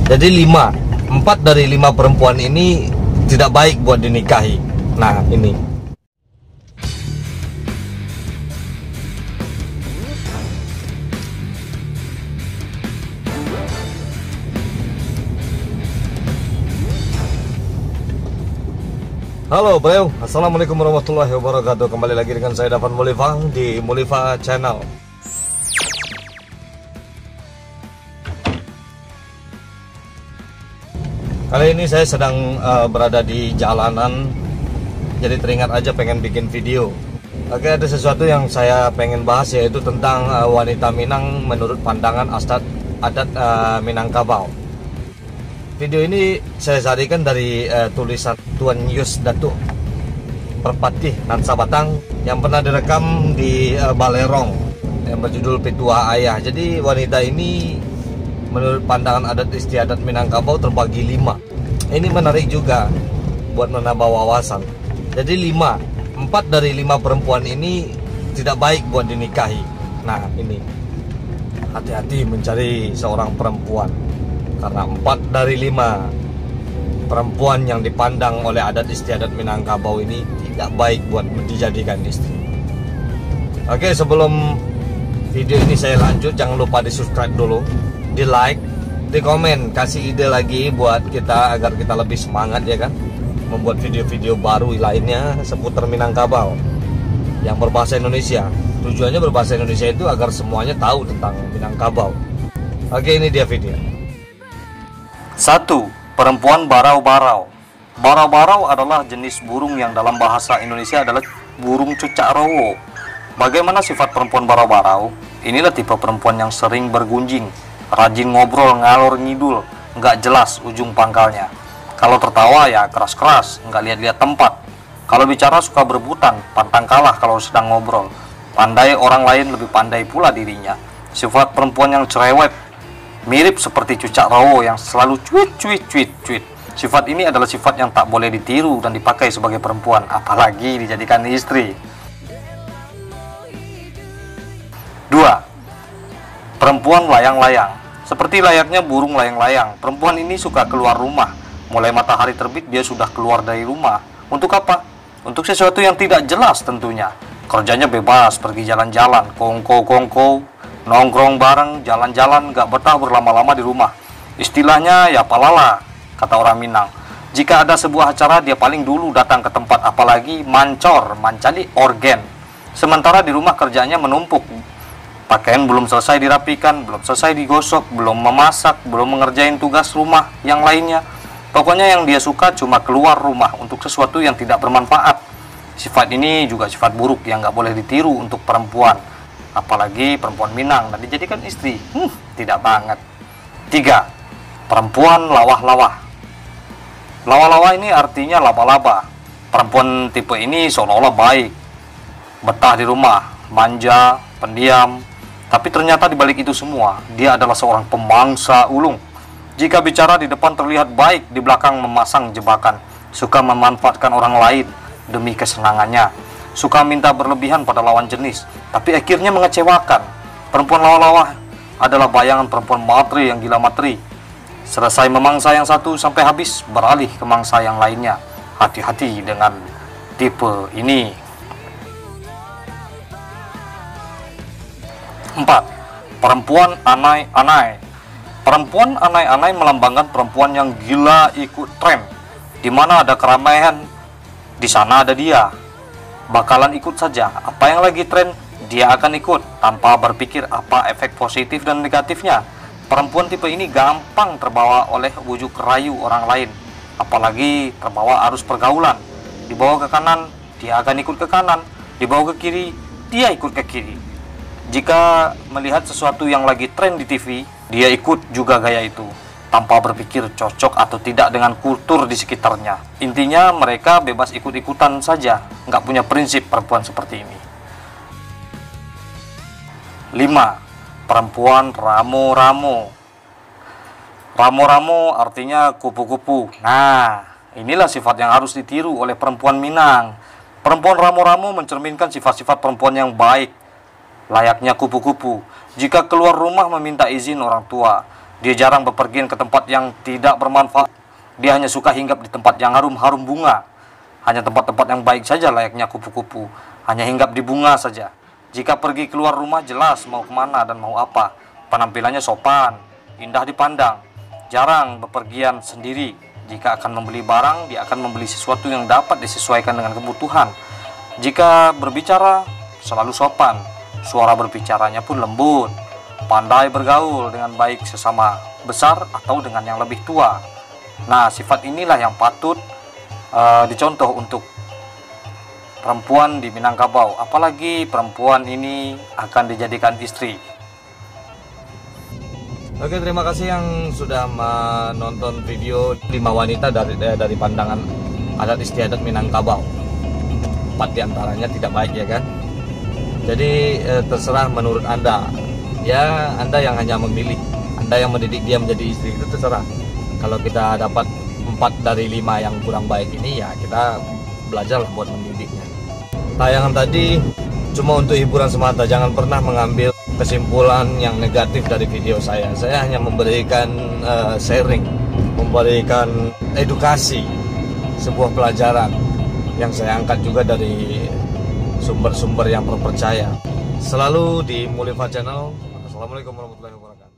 Jadi 4 dari 5 perempuan ini tidak baik buat dinikahi. Nah, ini. Halo bro, assalamualaikum warahmatullahi wabarakatuh. Kembali lagi dengan saya Davan Mulifa di Mulifa Channel. Kali ini saya sedang berada di jalanan, jadi teringat aja pengen bikin video. Oke, ada sesuatu yang saya pengen bahas, yaitu tentang wanita Minang menurut pandangan adat Minangkabau. Video ini saya carikan dari tulisan Tuan Yus Datuk Perpatih Nansa Batang yang pernah direkam di Balerong yang berjudul Petua Ayah. Jadi wanita ini menurut pandangan adat istiadat Minangkabau terbagi 5. Ini menarik juga buat menambah wawasan. Jadi 4 dari 5 perempuan ini tidak baik buat dinikahi. Nah, ini hati-hati mencari seorang perempuan, karena 4 dari 5 perempuan yang dipandang oleh adat istiadat Minangkabau ini tidak baik buat dijadikan istri. Oke, sebelum video ini saya lanjut, jangan lupa di subscribe dulu, di like, di komen, kasih ide lagi buat kita agar kita lebih semangat ya kan, membuat video-video baru lainnya seputar Minangkabau yang berbahasa Indonesia. Tujuannya berbahasa Indonesia itu agar semuanya tahu tentang Minangkabau. Oke, ini dia video. 1. Perempuan barau-barau. Barau-barau adalah jenis burung yang dalam bahasa Indonesia adalah burung cucak rowo. Bagaimana sifat perempuan barau-barau? Inilah tipe perempuan yang sering bergunjing, rajin ngobrol ngalor ngidul, nggak jelas ujung pangkalnya. Kalau tertawa ya keras-keras, nggak lihat-lihat tempat. Kalau bicara suka berebutan, pantang kalah kalau sedang ngobrol. Pandai orang lain lebih pandai pula dirinya. Sifat perempuan yang cerewet, mirip seperti cucak rowo yang selalu cuit. Sifat ini adalah sifat yang tak boleh ditiru dan dipakai sebagai perempuan, apalagi dijadikan istri. 2. Perempuan layang-layang. Seperti layaknya burung layang-layang, perempuan ini suka keluar rumah. Mulai matahari terbit dia sudah keluar dari rumah. Untuk apa? Untuk sesuatu yang tidak jelas tentunya. Kerjanya bebas, pergi jalan-jalan, kongko, nongkrong bareng, jalan-jalan, gak betah berlama-lama di rumah. Istilahnya ya palala, kata orang Minang. Jika ada sebuah acara, dia paling dulu datang ke tempat, apalagi mencari organ. Sementara di rumah kerjanya menumpuk. Pakaian belum selesai dirapikan, belum selesai digosok, belum memasak, belum mengerjain tugas rumah yang lainnya. Pokoknya yang dia suka cuma keluar rumah untuk sesuatu yang tidak bermanfaat. Sifat ini juga sifat buruk yang gak boleh ditiru untuk perempuan, apalagi perempuan Minang dan dijadikan istri. Tidak banget. 3. Perempuan lawah-lawah. Lawah-lawah ini artinya laba-laba. Perempuan tipe ini seolah-olah baik, betah di rumah, manja, pendiam. Tapi ternyata di balik itu semua, dia adalah seorang pemangsa ulung. Jika bicara di depan terlihat baik, di belakang memasang jebakan. Suka memanfaatkan orang lain demi kesenangannya. Suka minta berlebihan pada lawan jenis, tapi akhirnya mengecewakan. Perempuan lawah-lawah adalah bayangan perempuan matri yang gila matri. Selesai memangsa yang satu sampai habis, beralih ke mangsa yang lainnya. Hati-hati dengan tipe ini. 4. Perempuan anai-anai. Perempuan anai-anai melambangkan perempuan yang gila ikut tren. Di mana ada keramaian, di sana ada dia. Bakalan ikut saja, apa yang lagi tren, dia akan ikut tanpa berpikir apa efek positif dan negatifnya. Perempuan tipe ini gampang terbawa oleh bujuk rayu orang lain, apalagi terbawa arus pergaulan. Dibawa ke kanan, dia akan ikut ke kanan. Dibawa ke kiri, dia ikut ke kiri. Jika melihat sesuatu yang lagi tren di TV, dia ikut juga gaya itu, tanpa berpikir cocok atau tidak dengan kultur di sekitarnya. Intinya mereka bebas ikut-ikutan saja, nggak punya prinsip perempuan seperti ini. 5. Perempuan ramo-ramo. Ramo-ramo artinya kupu-kupu. Nah, inilah sifat yang harus ditiru oleh perempuan Minang. Perempuan ramo-ramo mencerminkan sifat-sifat perempuan yang baik, layaknya kupu-kupu. Jika keluar rumah meminta izin orang tua, Dia jarang bepergian ke tempat yang tidak bermanfaat. Dia hanya suka hinggap di tempat yang harum-harum bunga. Hanya tempat-tempat yang baik saja layaknya kupu-kupu. Hanya hinggap di bunga saja. Jika pergi keluar rumah jelas mau kemana dan mau apa. Penampilannya sopan, indah dipandang. Jarang bepergian sendiri. Jika akan membeli barang, dia akan membeli sesuatu yang dapat disesuaikan dengan kebutuhan. Jika berbicara, selalu sopan. Suara berbicaranya pun lembut. Pandai bergaul dengan baik sesama besar atau dengan yang lebih tua. Nah, sifat inilah yang patut dicontoh untuk perempuan di Minangkabau. Apalagi perempuan ini akan dijadikan istri. Oke, terima kasih yang sudah menonton video 5 wanita dari pandangan adat istiadat Minangkabau. 4 diantaranya tidak baik, ya kan? Jadi terserah menurut Anda. Ya, Anda yang hanya memilih, Anda yang mendidik dia menjadi istri, itu terserah. Kalau kita dapat 4 dari 5 yang kurang baik ini, ya kita belajar buat mendidiknya. Tayangan tadi cuma untuk hiburan semata, jangan pernah mengambil kesimpulan yang negatif dari video saya. Saya hanya memberikan sharing, memberikan edukasi, sebuah pelajaran yang saya angkat juga dari sumber-sumber yang terpercaya. Selalu di Mulifa Channel. Assalamualaikum warahmatullahi wabarakatuh.